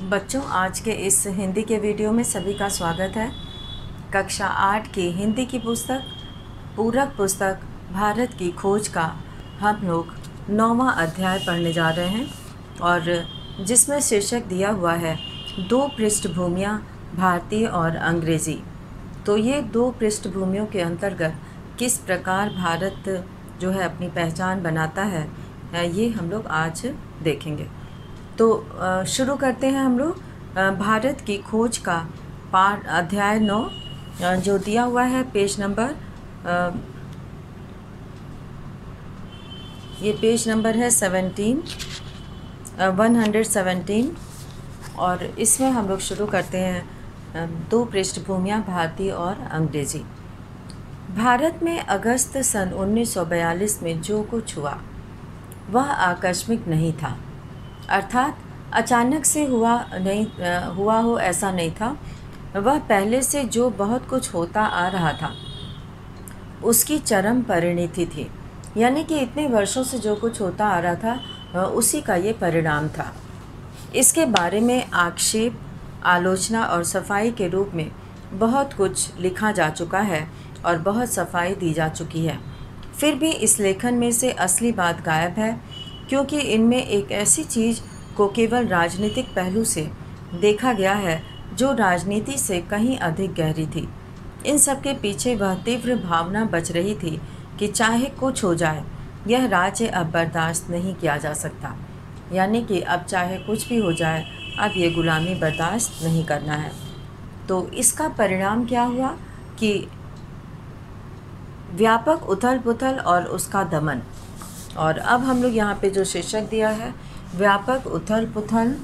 बच्चों, आज के इस हिंदी के वीडियो में सभी का स्वागत है। कक्षा 8 की हिंदी की पुस्तक पूरक पुस्तक भारत की खोज का हम लोग 9वां अध्याय पढ़ने जा रहे हैं और जिसमें शीर्षक दिया हुआ है दो पृष्ठभूमियाँ भारतीय और अंग्रेज़ी। तो ये दो पृष्ठभूमियों के अंतर्गत किस प्रकार भारत जो है अपनी पहचान बनाता है, ये हम लोग आज देखेंगे। तो शुरू करते हैं हम लोग भारत की खोज का पाठ अध्याय 9 जो दिया हुआ है पेज नंबर ये पेज नंबर है 117 और इसमें हम लोग शुरू करते हैं दो पृष्ठभूमियाँ भारतीय और अंग्रेज़ी। भारत में अगस्त सन 1942 में जो कुछ हुआ वह आकस्मिक नहीं था, अर्थात अचानक से हुआ हो ऐसा नहीं था। वह पहले से जो बहुत कुछ होता आ रहा था उसकी चरम परिणति थी, यानी कि इतने वर्षों से जो कुछ होता आ रहा था उसी का ये परिणाम था। इसके बारे में आक्षेप, आलोचना और सफाई के रूप में बहुत कुछ लिखा जा चुका है और बहुत सफाई दी जा चुकी है। फिर भी इस लेखन में से असली बात गायब है, क्योंकि इनमें एक ऐसी चीज़ को केवल राजनीतिक पहलू से देखा गया है जो राजनीति से कहीं अधिक गहरी थी। इन सब के पीछे वह तीव्र भावना बच रही थी कि चाहे कुछ हो जाए यह राज्य अब बर्दाश्त नहीं किया जा सकता, यानी कि अब चाहे कुछ भी हो जाए अब ये गुलामी बर्दाश्त नहीं करना है। तो इसका परिणाम क्या हुआ कि व्यापक उथल पुथल और उसका दमन। और अब हम लोग यहाँ पे जो शीर्षक दिया है व्यापक उथल पुथल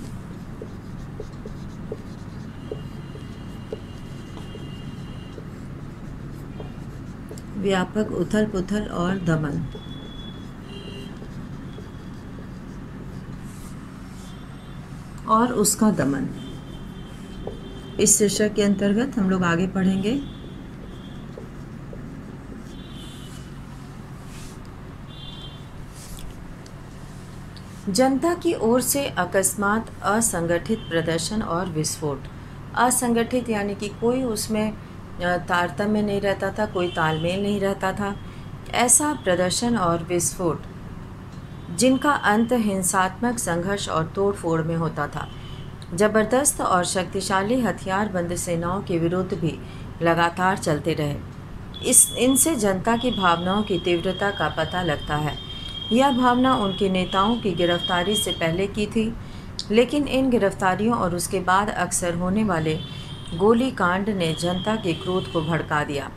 और दमन। और उसका दमन, इस शीर्षक के अंतर्गत हम लोग आगे पढ़ेंगे। जनता की ओर से अकस्मात असंगठित प्रदर्शन और विस्फोट। असंगठित यानी कि कोई उसमें तारतम्य नहीं रहता था, कोई तालमेल नहीं रहता था। ऐसा प्रदर्शन और विस्फोट जिनका अंत हिंसात्मक संघर्ष और तोड़फोड़ में होता था। जबरदस्त और शक्तिशाली हथियारबंद सेनाओं के विरुद्ध भी लगातार चलते रहे। इनसे जनता की भावनाओं की तीव्रता का पता लगता है। यह भावना उनके नेताओं की गिरफ्तारी से पहले की थी, लेकिन इन गिरफ्तारियों और उसके बाद अक्सर होने वाले गोली कांड ने जनता के क्रोध को भड़का दिया।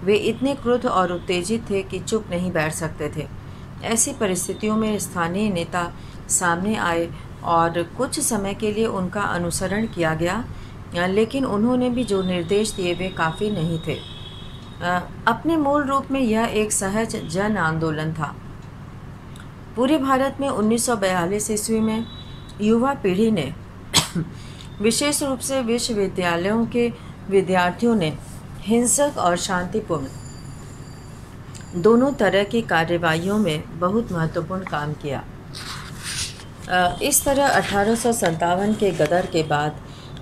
वे इतने क्रुद्ध और उत्तेजित थे कि चुप नहीं बैठ सकते थे। ऐसी परिस्थितियों में स्थानीय नेता सामने आए और कुछ समय के लिए उनका अनुसरण किया गया, लेकिन उन्होंने भी जो निर्देश दिए वे काफ़ी नहीं थे। अपने मूल रूप में यह एक सहज जन आंदोलन था। पूरे भारत में 1942 ईस्वी में युवा पीढ़ी ने विशेष रूप से विश्वविद्यालयों के विद्यार्थियों ने हिंसक और शांतिपूर्ण दोनों तरह की कार्रवाइयों में बहुत महत्वपूर्ण काम किया। इस तरह 1857 के गदर के बाद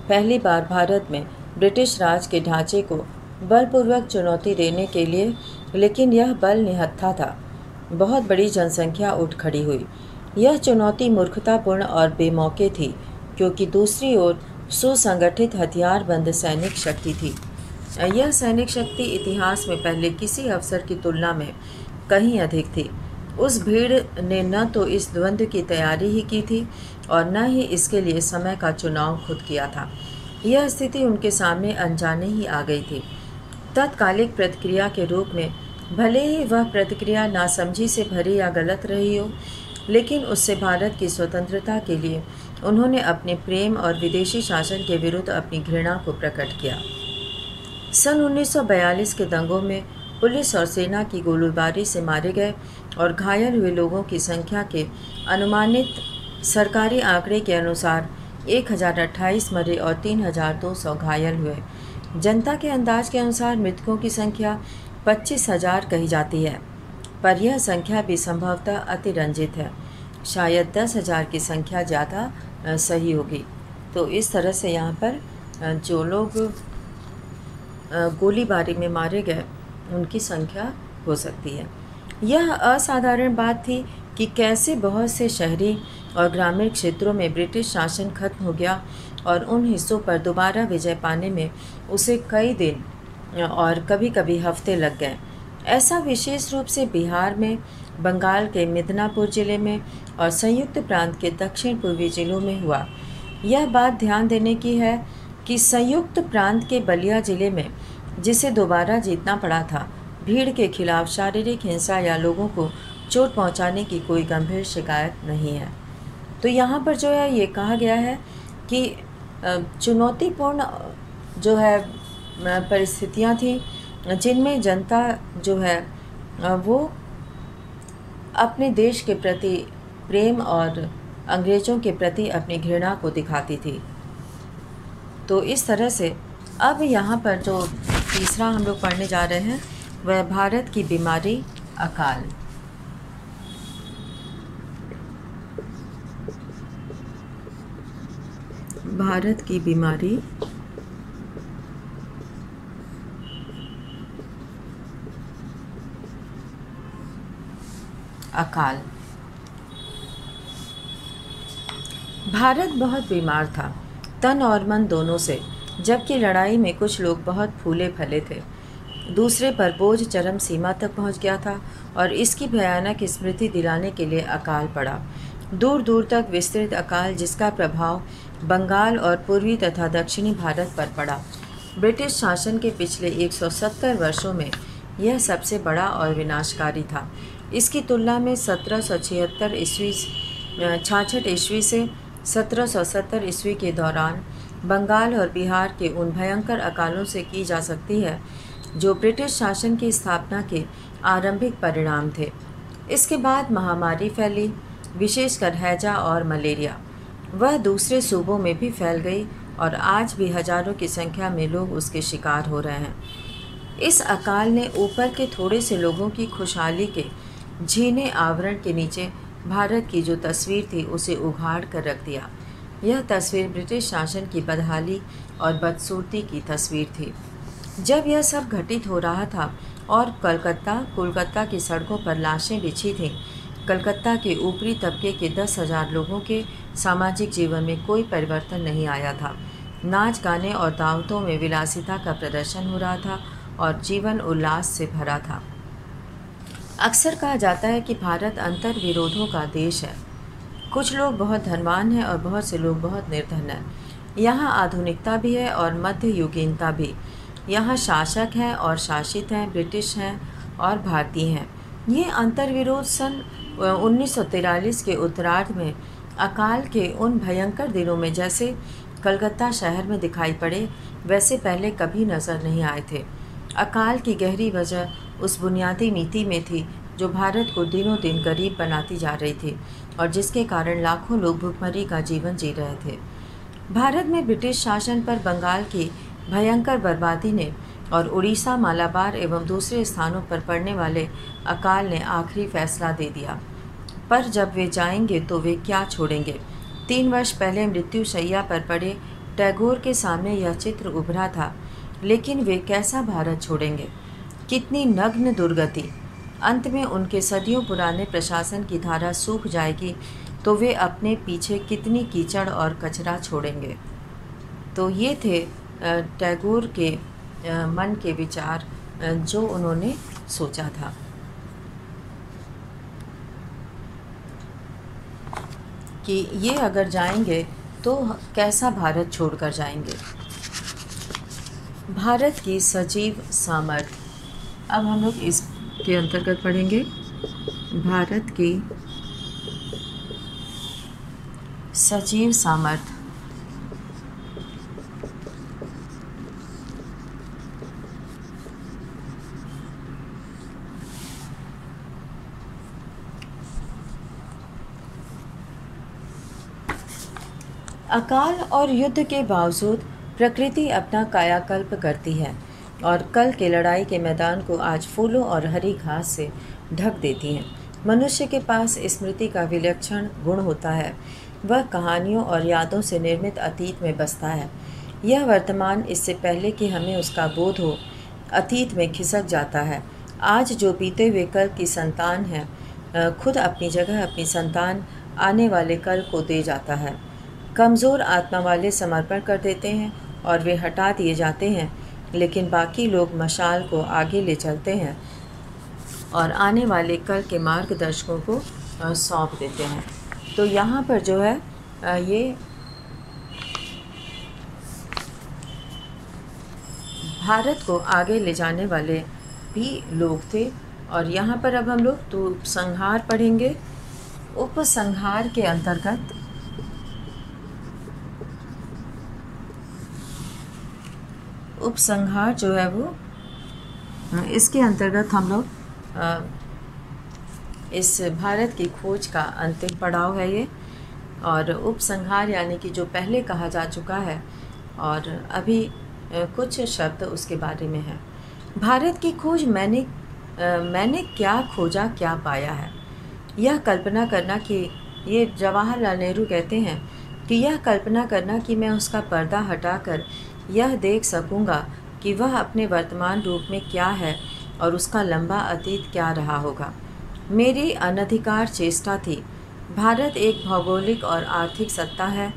पहली बार भारत में ब्रिटिश राज के ढांचे को बलपूर्वक चुनौती देने के लिए, लेकिन यह बल निहत्था था, बहुत बड़ी जनसंख्या उठ खड़ी हुई। यह चुनौती मूर्खतापूर्ण और बेमौके थी, क्योंकि दूसरी ओर सुसंगठित हथियारबंद सैनिक शक्ति थी। यह सैनिक शक्ति इतिहास में पहले किसी अवसर की तुलना में कहीं अधिक थी। उस भीड़ ने न तो इस द्वंद्व की तैयारी ही की थी और न ही इसके लिए समय का चुनाव खुद किया था। यह स्थिति उनके सामने अनजाने ही आ गई थी। तत्कालिक प्रतिक्रिया के रूप में भले ही वह प्रतिक्रिया नासमझी से भरी या गलत रही हो, लेकिन उससे भारत की स्वतंत्रता के लिए उन्होंने अपने प्रेम और विदेशी शासन के विरुद्ध अपनी घृणा को प्रकट किया। सन 1942 के दंगों में पुलिस और सेना की गोलीबारी से मारे गए और घायल हुए लोगों की संख्या के अनुमानित सरकारी आंकड़े के अनुसार 1028 मरे और 3200 घायल हुए। जनता के अंदाज के अनुसार मृतकों की संख्या 25,000 कही जाती है, पर यह संख्या भी संभवतः अतिरंजित है। शायद 10,000 की संख्या ज़्यादा सही होगी। तो इस तरह से यहाँ पर जो लोग गोलीबारी में मारे गए उनकी संख्या हो सकती है। यह असाधारण बात थी कि कैसे बहुत से शहरी और ग्रामीण क्षेत्रों में ब्रिटिश शासन खत्म हो गया और उन हिस्सों पर दोबारा विजय पाने में उसे कई दिन और कभी कभी हफ्ते लग गए। ऐसा विशेष रूप से बिहार में, बंगाल के मिदनापुर जिले में और संयुक्त प्रांत के दक्षिण पूर्वी जिलों में हुआ। यह बात ध्यान देने की है कि संयुक्त प्रांत के बलिया जिले में, जिसे दोबारा जीतना पड़ा था, भीड़ के खिलाफ शारीरिक हिंसा या लोगों को चोट पहुंचाने की कोई गंभीर शिकायत नहीं है। तो यहाँ पर जो है ये कहा गया है कि चुनौतीपूर्ण जो है परिस्थितियाँ थी, जिनमें जनता जो है वो अपने देश के प्रति प्रेम और अंग्रेज़ों के प्रति अपनी घृणा को दिखाती थी। तो इस तरह से अब यहाँ पर जो तीसरा हम लोग पढ़ने जा रहे हैं वह भारत की बीमारी, अकाल। भारत की बीमारी, अकाल। भारत बहुत बीमार था, तन और मन दोनों से। जबकि लड़ाई में कुछ लोग बहुत फूले फले थे, दूसरे पर बोझ चरम सीमा तक पहुंच गया था और इसकी भयानक स्मृति दिलाने के लिए अकाल पड़ा। दूर दूर तक विस्तृत अकाल, जिसका प्रभाव बंगाल और पूर्वी तथा दक्षिणी भारत पर पड़ा। ब्रिटिश शासन के पिछले 170 वर्षों में यह सबसे बड़ा और विनाशकारी था। इसकी तुलना में 1776 ईस्वी से 1770 ईस्वी के दौरान बंगाल और बिहार के उन भयंकर अकालों से की जा सकती है जो ब्रिटिश शासन की स्थापना के आरंभिक परिणाम थे। इसके बाद महामारी फैली, विशेषकर हैजा और मलेरिया। वह दूसरे सूबों में भी फैल गई और आज भी हजारों की संख्या में लोग उसके शिकार हो रहे हैं। इस अकाल ने ऊपर के थोड़े से लोगों की खुशहाली के झीने आवरण के नीचे भारत की जो तस्वीर थी उसे उघाड़ कर रख दिया। यह तस्वीर ब्रिटिश शासन की बदहाली और बदसूरती की तस्वीर थी। जब यह सब घटित हो रहा था और कोलकाता की सड़कों पर लाशें बिछी थीं, कलकत्ता के ऊपरी तबके के 10,000 लोगों के सामाजिक जीवन में कोई परिवर्तन नहीं आया था। नाच गाने और दावतों में विलासिता का प्रदर्शन हो रहा था और जीवन उल्लास से भरा था। अक्सर कहा जाता है कि भारत अंतर विरोधों का देश है। कुछ लोग बहुत धनवान हैं और बहुत से लोग बहुत निर्धन हैं। यहाँ आधुनिकता भी है और मध्ययुगीनता भी। यहाँ शासक हैं और शासित हैं, ब्रिटिश हैं और भारतीय हैं। ये अंतर्विरोध सन 1943 के उत्तरार्ध में अकाल के उन भयंकर दिनों में जैसे कलकत्ता शहर में दिखाई पड़े, वैसे पहले कभी नज़र नहीं आए थे। अकाल की गहरी वजह उस बुनियादी नीति में थी जो भारत को दिनों दिन गरीब बनाती जा रही थी और जिसके कारण लाखों लोग भुखमरी का जीवन जी रहे थे। भारत में ब्रिटिश शासन पर बंगाल की भयंकर बर्बादी ने और उड़ीसा, मालाबार एवं दूसरे स्थानों पर पड़ने वाले अकाल ने आखिरी फैसला दे दिया। पर जब वे जाएंगे तो वे क्या छोड़ेंगे? 3 वर्ष पहले मृत्युशैया पर पड़े टैगोर के सामने यह चित्र उभरा था, लेकिन वे कैसा भारत छोड़ेंगे? कितनी नग्न दुर्गति! अंत में उनके सदियों पुराने प्रशासन की धारा सूख जाएगी तो वे अपने पीछे कितनी कीचड़ और कचरा छोड़ेंगे। तो ये थे टैगोर के मन के विचार जो उन्होंने सोचा था। कि ये अगर जाएंगे तो कैसा भारत छोड़कर जाएंगे। भारत की सजीव सामर्थ्य, अब हम लोग इसके अंतर्गत पढ़ेंगे भारत की सजीव सामर्थ्य। अकाल और युद्ध के बावजूद प्रकृति अपना कायाकल्प करती है और कल के लड़ाई के मैदान को आज फूलों और हरी घास से ढक देती है। मनुष्य के पास स्मृति का विलक्षण गुण होता है। वह कहानियों और यादों से निर्मित अतीत में बसता है। यह वर्तमान इससे पहले कि हमें उसका बोध हो अतीत में खिसक जाता है। आज जो बीते हुए कल की संतान है, खुद अपनी जगह अपनी संतान आने वाले कल को दे जाता है। कमज़ोर आत्मा वाले समर्पण कर देते हैं और वे हटा दिए जाते हैं, लेकिन बाकी लोग मशाल को आगे ले चलते हैं और आने वाले कल के मार्गदर्शकों को सौंप देते हैं। तो यहाँ पर जो है ये भारत को आगे ले जाने वाले भी लोग थे। और यहाँ पर अब हम लोग तो उपसंहार पढ़ेंगे। उपसंहार के अंतर्गत उपसंहार जो है वो इसके अंतर्गत हम लोग इस भारत की खोज का अंतिम पड़ाव है ये। और उपसंहार यानी कि जो पहले कहा जा चुका है और अभी कुछ शब्द उसके बारे में है। भारत की खोज मैंने क्या खोजा क्या पाया है। यह कल्पना करना कि ये जवाहरलाल नेहरू कहते हैं कि यह कल्पना करना कि मैं उसका पर्दा हटाकर यह देख सकूंगा कि वह अपने वर्तमान रूप में क्या है और उसका लंबा अतीत क्या रहा होगा, मेरी अनधिकार चेष्टा थी। भारत एक भौगोलिक और आर्थिक सत्ता है,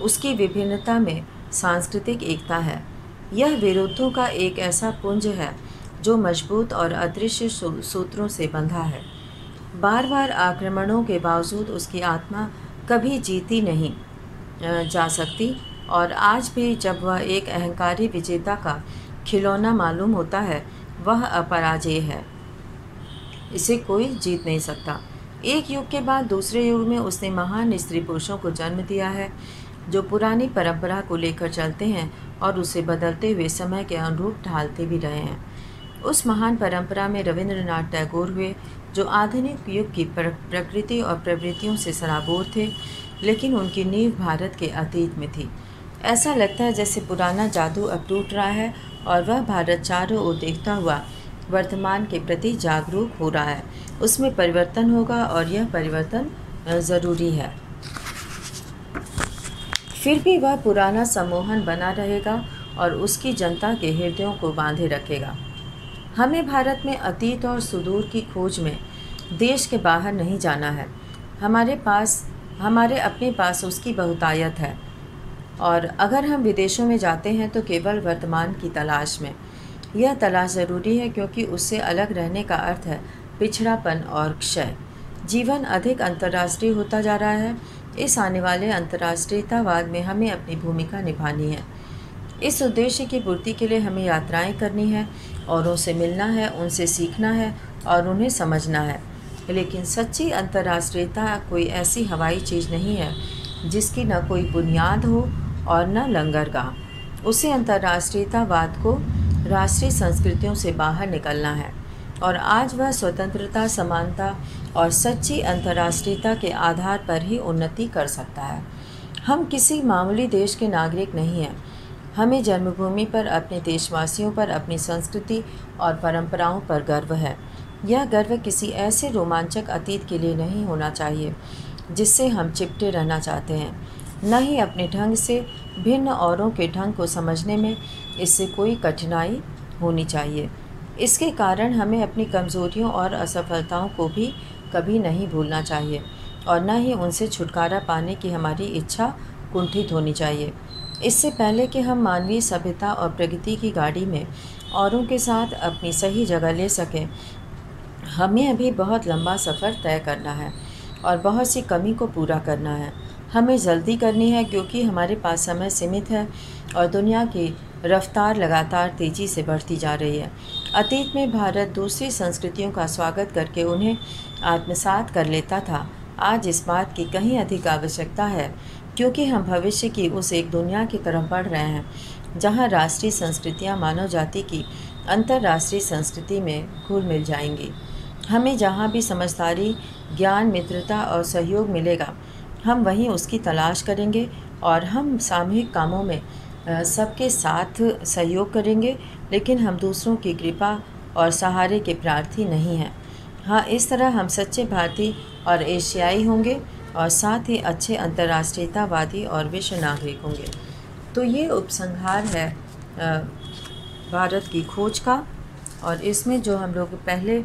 उसकी विभिन्नता में सांस्कृतिक एकता है। यह विरोधों का एक ऐसा पुंज है जो मजबूत और अदृश्य सूत्रों से बंधा है। बार बार आक्रमणों के बावजूद उसकी आत्मा कभी जीती नहीं जा सकती, और आज भी जब वह एक अहंकारी विजेता का खिलौना मालूम होता है, वह अपराजेय है, इसे कोई जीत नहीं सकता। एक युग के बाद दूसरे युग में उसने महान स्त्री पुरुषों को जन्म दिया है जो पुरानी परंपरा को लेकर चलते हैं और उसे बदलते हुए समय के अनुरूप ढालते भी रहे हैं। उस महान परंपरा में रविंद्रनाथ टैगोर हुए, जो आधुनिक युग की प्रकृति और प्रवृत्तियों से सराबोर थे, लेकिन उनकी नींव भारत के अतीत में थी। ऐसा लगता है जैसे पुराना जादू अब टूट रहा है और वह भारत चारों ओर देखता हुआ वर्तमान के प्रति जागरूक हो रहा है। उसमें परिवर्तन होगा और यह परिवर्तन ज़रूरी है। फिर भी वह पुराना सम्मोहन बना रहेगा और उसकी जनता के हृदयों को बांधे रखेगा। हमें भारत में अतीत और सुदूर की खोज में देश के बाहर नहीं जाना है। हमारे अपने पास उसकी बहुतायत है, और अगर हम विदेशों में जाते हैं तो केवल वर्तमान की तलाश में। यह तलाश ज़रूरी है क्योंकि उससे अलग रहने का अर्थ है पिछड़ापन और क्षय। जीवन अधिक अंतर्राष्ट्रीय होता जा रहा है। इस आने वाले अंतर्राष्ट्रीयतावाद में हमें अपनी भूमिका निभानी है। इस उद्देश्य की पूर्ति के लिए हमें यात्राएं करनी है, औरों से मिलना है, उनसे सीखना है और उन्हें समझना है। लेकिन सच्ची अंतर्राष्ट्रीयता कोई ऐसी हवाई चीज़ नहीं है जिसकी न कोई बुनियाद हो और न लंगरगाह। उसे अंतर्राष्ट्रीयतावाद को राष्ट्रीय संस्कृतियों से बाहर निकलना है, और आज वह स्वतंत्रता, समानता और सच्ची अंतर्राष्ट्रीयता के आधार पर ही उन्नति कर सकता है। हम किसी मामूली देश के नागरिक नहीं हैं। हमें जन्मभूमि पर, अपने देशवासियों पर, अपनी संस्कृति और परंपराओं पर गर्व है। यह गर्व किसी ऐसे रोमांचक अतीत के लिए नहीं होना चाहिए जिससे हम चिपटे रहना चाहते हैं, न ही अपने ढंग से भिन्न औरों के ढंग को समझने में इससे कोई कठिनाई होनी चाहिए। इसके कारण हमें अपनी कमज़ोरियों और असफलताओं को भी कभी नहीं भूलना चाहिए, और न ही उनसे छुटकारा पाने की हमारी इच्छा कुंठित होनी चाहिए। इससे पहले कि हम मानवीय सभ्यता और प्रगति की गाड़ी में औरों के साथ अपनी सही जगह ले सकें, हमें अभी बहुत लंबा सफ़र तय करना है और बहुत सी कमी को पूरा करना है। हमें जल्दी करनी है क्योंकि हमारे पास समय सीमित है और दुनिया की रफ्तार लगातार तेज़ी से बढ़ती जा रही है। अतीत में भारत दूसरी संस्कृतियों का स्वागत करके उन्हें आत्मसात कर लेता था। आज इस बात की कहीं अधिक आवश्यकता है क्योंकि हम भविष्य की उस एक दुनिया की तरफ बढ़ रहे हैं जहां राष्ट्रीय संस्कृतियां मानव जाति की अंतर्राष्ट्रीय संस्कृति में घुल मिल जाएंगी। हमें जहां भी समझदारी, ज्ञान, मित्रता और सहयोग मिलेगा, हम वहीं उसकी तलाश करेंगे और हम सामूहिक कामों में सबके साथ सहयोग करेंगे, लेकिन हम दूसरों की कृपा और सहारे के प्रार्थी नहीं हैं। हाँ, इस तरह हम सच्चे भारतीय और एशियाई होंगे और साथ ही अच्छे अंतर्राष्ट्रीयतावादी और विश्व नागरिक होंगे। तो ये उपसंहार है भारत की खोज का। और इसमें जो हम लोग पहले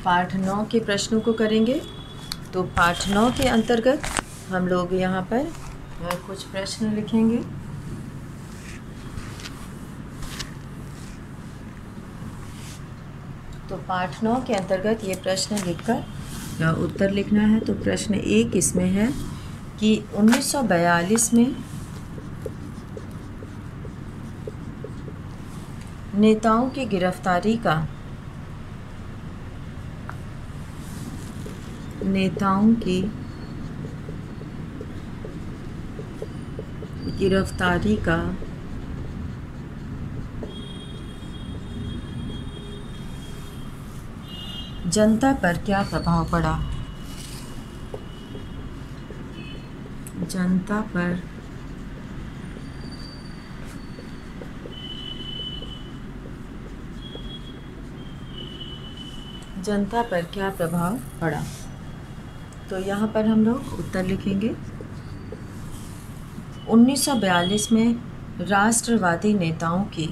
पाठ 9 के प्रश्नों को करेंगे, तो पाठ 9 के अंतर्गत हम लोग यहाँ पर कुछ प्रश्न लिखेंगे। तो पाठ 9 के अंतर्गत ये प्रश्न लिखकर उत्तर लिखना है। तो प्रश्न 1 इसमें है कि 1942 में नेताओं की गिरफ्तारी का जनता पर क्या प्रभाव पड़ा? जनता पर क्या प्रभाव पड़ा? तो यहाँ पर हम लोग उत्तर लिखेंगे। 1942 में राष्ट्रवादी नेताओं की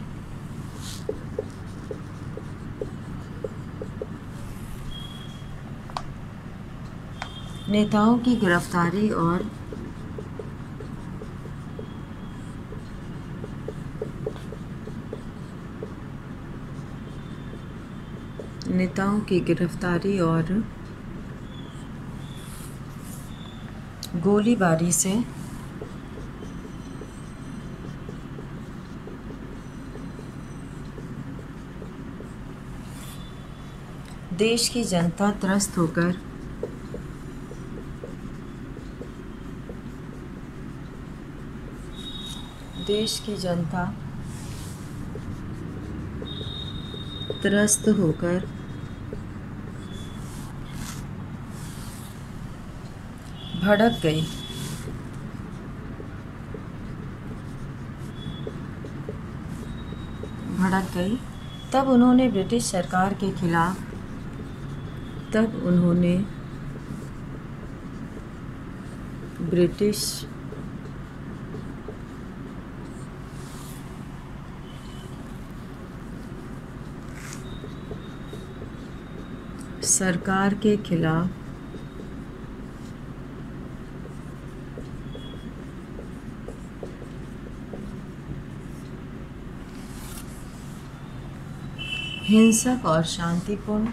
गिरफ्तारी और गोलीबारी से देश की जनता त्रस्त होकर भड़क गई। तब उन्होंने ब्रिटिश सरकार के खिलाफ सरकार के खिलाफ हिंसक और शांतिपूर्ण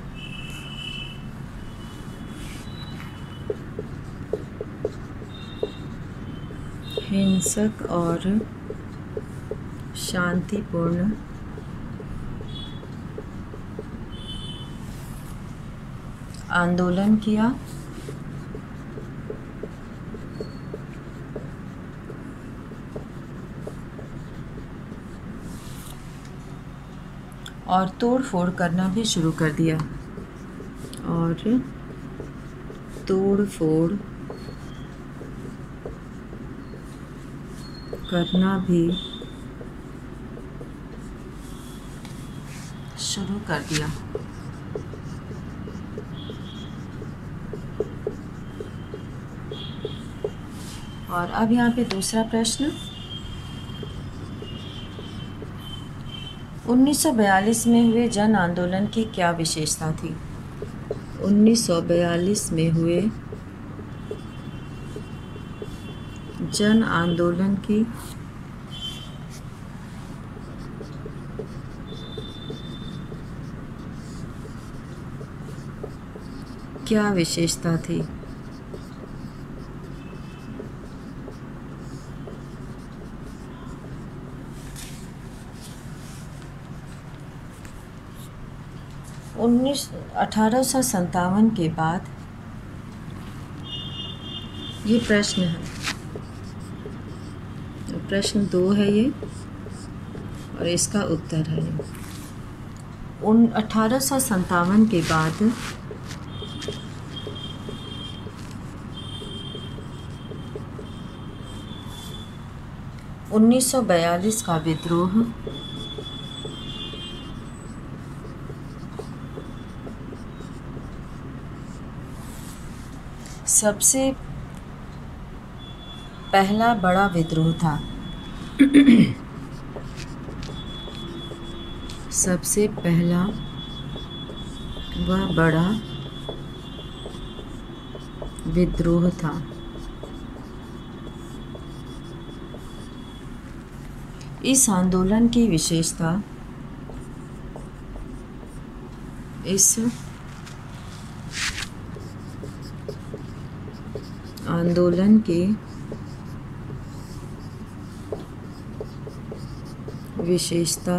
आंदोलन किया और तोड़ फोड़ करना भी शुरू कर दिया और अब यहाँ पे दूसरा प्रश्न, 1942 में हुए जन आंदोलन की क्या विशेषता थी? 1942 में हुए जन आंदोलन की क्या विशेषता थी? उन्नीस 1857 के बाद ये प्रश्न है, प्रश्न 2 है ये और इसका उत्तर है 1857 के बाद 1942 का विद्रोह सबसे पहला बड़ा विद्रोह था। सबसे पहला वह बड़ा विद्रोह था। इस आंदोलन की विशेषता, इस आंदोलन की विशेषता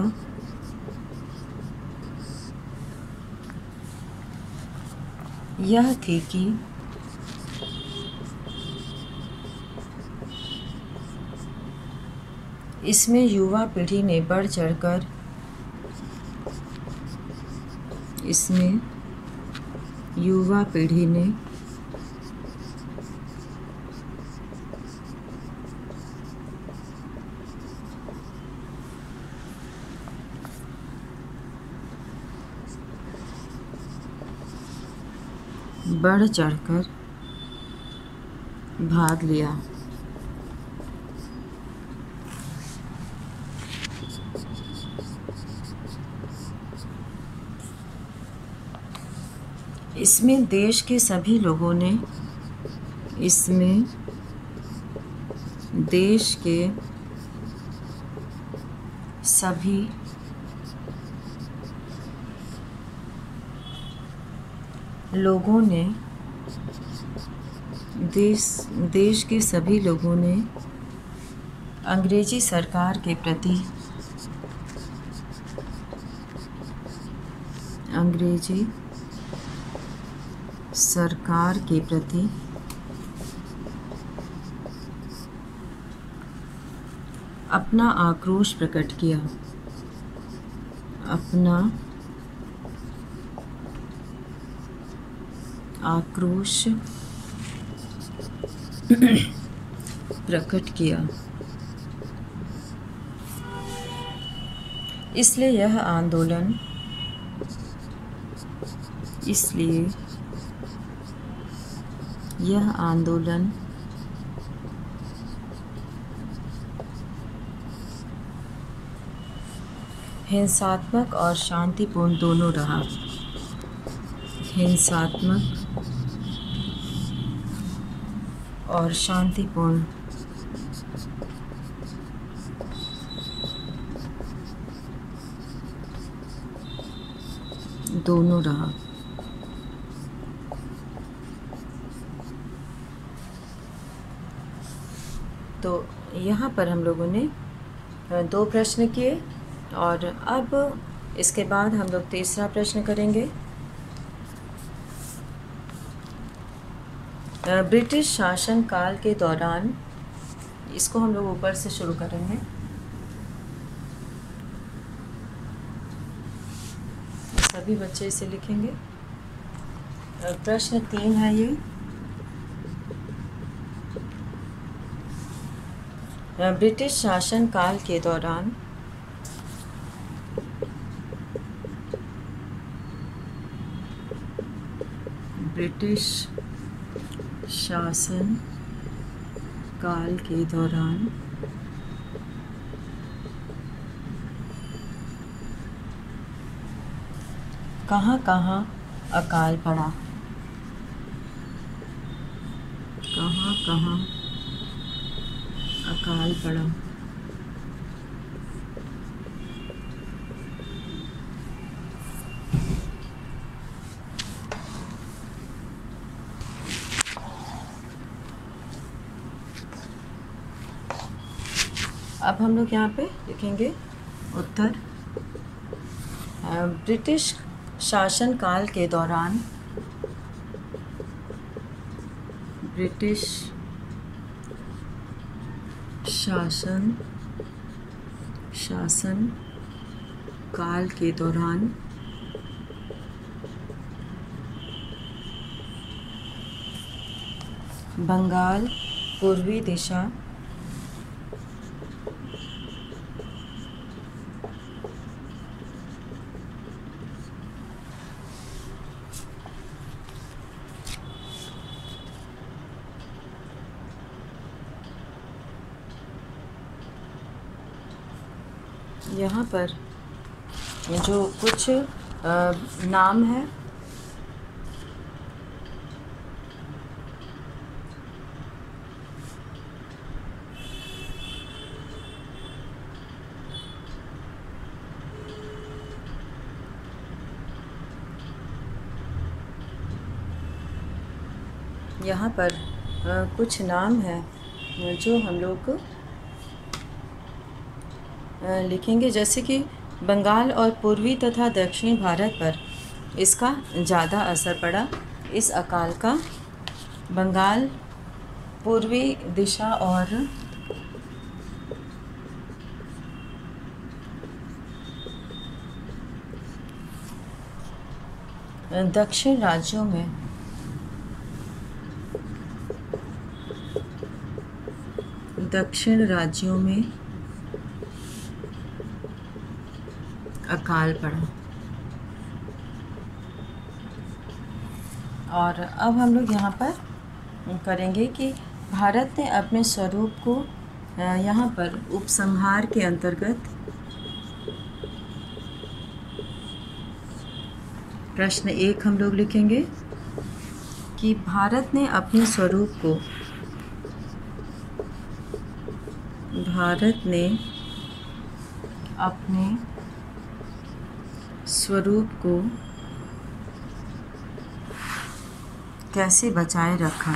यह थी कि इसमें युवा पीढ़ी ने बढ़ चढ़कर बढ़ चढ़कर भाग लिया। इसमें देश के सभी लोगों ने देश के सभी लोगों ने अंग्रेजी सरकार के प्रति अपना आक्रोश प्रकट किया। इसलिए यह आंदोलन हिंसात्मक और शांतिपूर्ण दोनों रहा। और शांतिपूर्ण दोनों रहा। तो यहाँ पर हम लोगों ने 2 प्रश्न किए और अब इसके बाद हम लोग तीसरा प्रश्न करेंगे। ब्रिटिश शासन काल के दौरान, इसको हम लोग ऊपर से शुरू करेंगे। सभी बच्चे इसे लिखेंगे। प्रश्न 3 है ये। ब्रिटिश शासन काल के दौरान कहाँ-कहाँ अकाल पड़ा? कहाँ-कहाँ अकाल पड़ा? अब हम लोग यहाँ पे लिखेंगे उत्तर। ब्रिटिश शासन काल के दौरान बंगाल पूर्वी दिशा यहाँ पर जो कुछ नाम है, यहाँ पर कुछ नाम है जो हम लोग लिखेंगे, जैसे कि बंगाल और पूर्वी तथा दक्षिणी भारत पर इसका ज़्यादा असर पड़ा। इस अकाल का बंगाल, पूर्वी दिशा और दक्षिण राज्यों में अकाल पड़ा। और अब हम लोग यहाँ पर करेंगे कि भारत ने अपने स्वरूप को यहाँ पर उपसंहार के अंतर्गत प्रश्न 1 हम लोग लिखेंगे कि भारत ने अपने स्वरूप को कैसे बचाए रखा,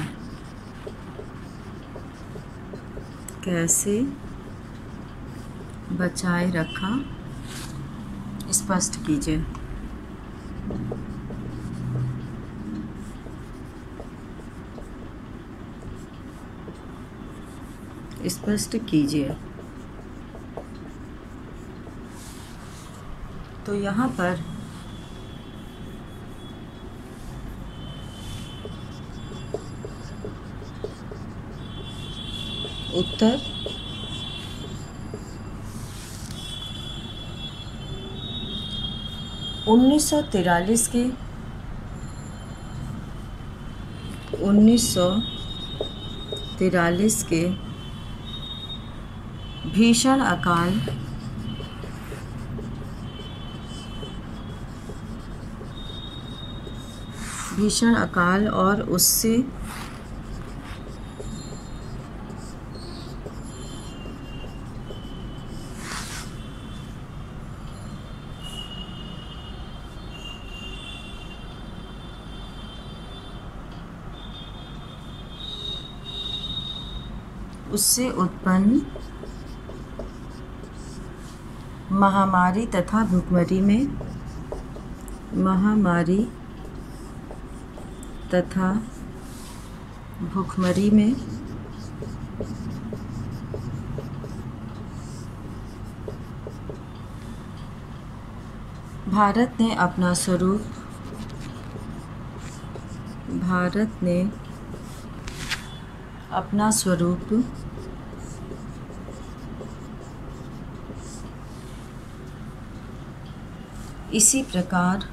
स्पष्ट कीजिए। तो यहाँ पर उत्तर 1943 के भीषण अकाल और उससे उत्पन्न महामारी तथा भुखमरी में भारत ने अपना स्वरूप इसी प्रकार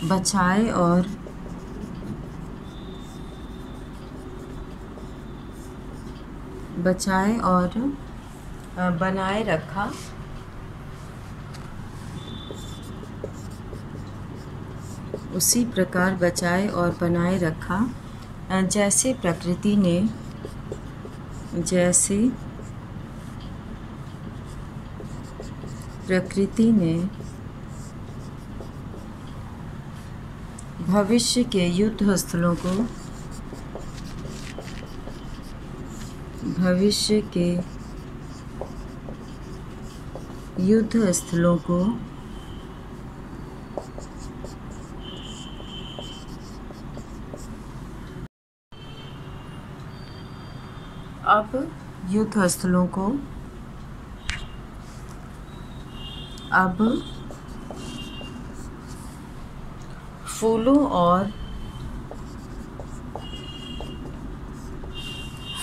बचाए और बनाए रखा। उसी प्रकार बचाए और बनाए रखा जैसे प्रकृति ने भविष्य के युद्ध स्थलों को अब युद्ध स्थलों को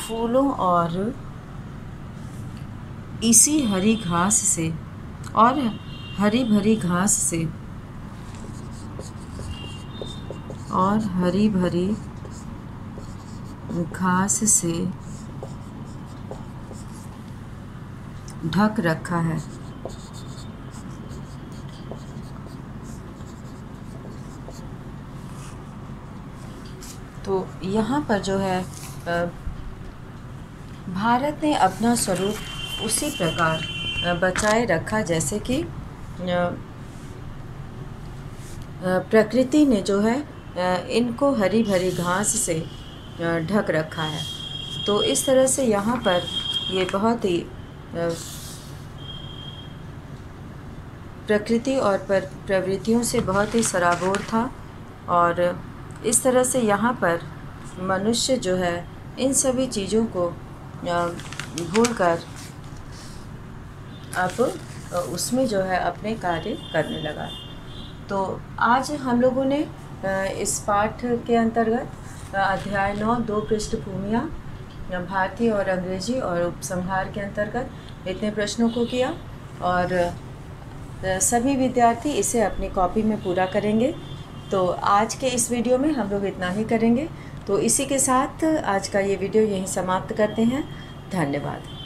फूलों और इसी हरी घास से और हरी भरी घास से ढक रखा है। तो यहाँ पर जो है भारत ने अपना स्वरूप उसी प्रकार बचाए रखा जैसे कि प्रकृति ने जो है इनको हरी भरी घास से ढक रखा है। तो इस तरह से यहाँ पर ये बहुत ही प्रकृति और प्रवृत्तियों से बहुत ही सराबोर था। और इस तरह से यहाँ पर मनुष्य जो है इन सभी चीज़ों को भूलकर अब उसमें जो है अपने कार्य करने लगा। तो आज हम लोगों ने इस पाठ के अंतर्गत अध्याय 9 2 पृष्ठभूमियाँ भारतीय और अंग्रेजी और उपसंहार के अंतर्गत इतने प्रश्नों को किया और सभी विद्यार्थी इसे अपनी कॉपी में पूरा करेंगे। तो आज के इस वीडियो में हम लोग इतना ही करेंगे। तो इसी के साथ आज का ये वीडियो यहीं समाप्त करते हैं। धन्यवाद।